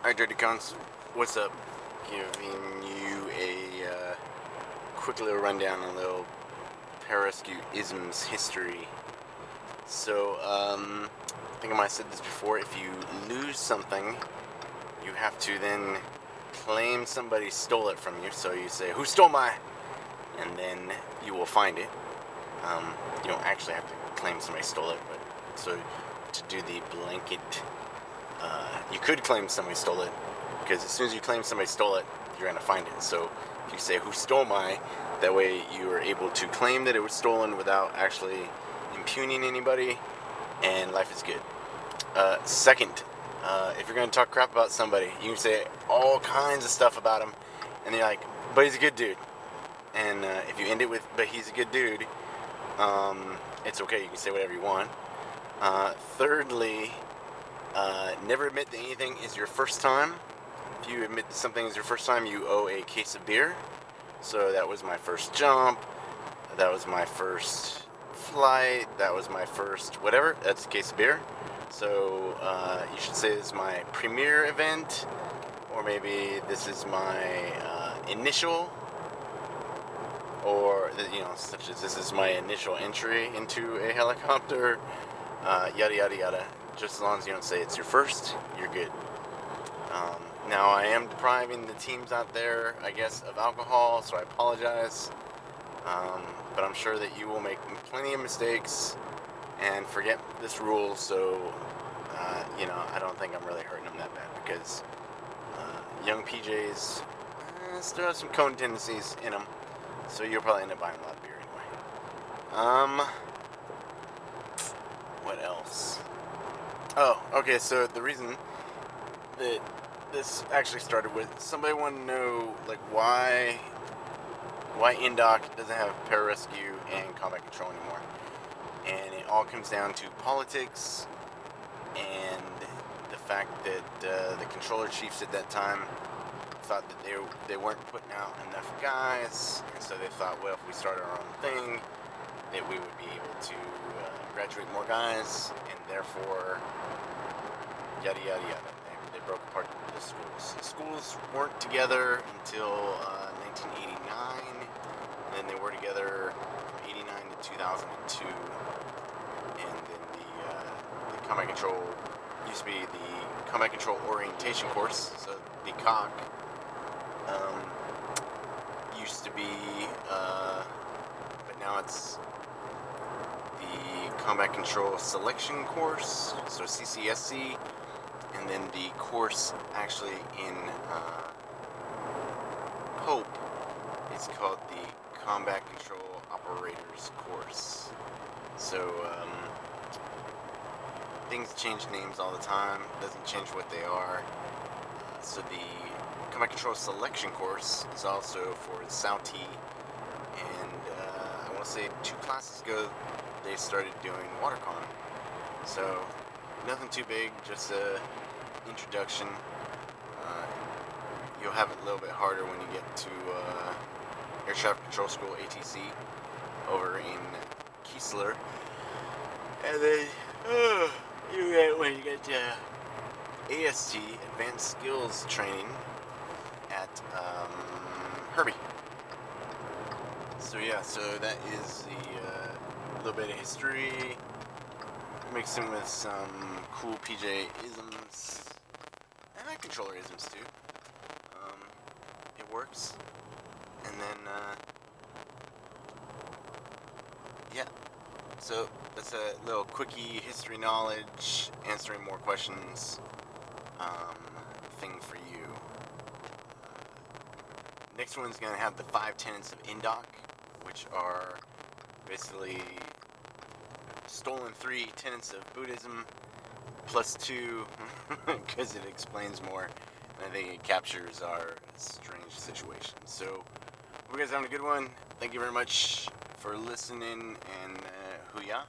Alright, Dirty Cons, what's up? Giving you a quick little rundown on a little Pararescue isms history. So, I think I might have said this before. If you lose something, you have to then claim somebody stole it from you. So you say, "Who stole my?" And then you will find it. You don't actually have to claim somebody stole it, but so to do the blanket, you could claim somebody stole it, because as soon as you claim somebody stole it, you're gonna find it. So if you say, "Who stole my?" that way you are able to claim that it was stolen without actually impugning anybody, and life is good. Second, if you're gonna talk crap about somebody, you can say all kinds of stuff about him, and you're like, "But he's a good dude." And if you end it with, "But he's a good dude," it's okay. You can say whatever you want. Thirdly, never admit that anything is your first time. If you admit that something is your first time, you owe a case of beer. So that was my first jump, that was my first flight, that was my first whatever, that's a case of beer. So you should say this is my premiere event, or maybe this is my initial, or such as this is my initial entry into a helicopter, yada yada yada. Just as long as you don't say it's your first, you're good. Now I am depriving the teams out there, I guess, of alcohol, so I apologize. But I'm sure that you will make plenty of mistakes and forget this rule, so I don't think I'm really hurting them that bad, because young PJs still have some cone tendencies in them, so you'll probably end up buying a lot of beer anyway. What else? Oh, okay, so the reason that this actually started with, somebody wanted to know, like, why NDOC doesn't have Pararescue and combat control anymore. And it all comes down to politics and the fact that the controller chiefs at that time thought that they weren't putting out enough guys, and so they thought, well, if we started our own thing, that we would be able to graduate more guys, and therefore yada yada yada. They broke apart the schools. The schools weren't together until 1989, and then they were together from 89 to 2002. And then the combat control used to be the combat control orientation course, so the COC used to be, but now it's the combat control selection course, so CCSC. And then the course actually in Hope is called the Combat Control Operators course. So things change names all the time, doesn't change what they are. So the Combat Control Selection course is also for the SAUT, and I want to say 2 classes ago they started doing WaterCon. So nothing too big, just a introduction. You'll have it a little bit harder when you get to Air Traffic Control School, ATC, over in Keesler. And then when you get to AST, Advanced Skills Training, at Herbie. So yeah, so that is the little bit of history, mixed in with some cool PJ isms, and that controller isms too. It works. And then yeah, so that's a little quickie history knowledge, answering more questions thing for you. Next one's gonna have the 5 tenets of NDOC, which are basically stolen 3 tenets of Buddhism plus 2, because it explains more, and I think it captures our strange situation. So hope you guys are having a good one. Thank you very much for listening, and hoo-yah.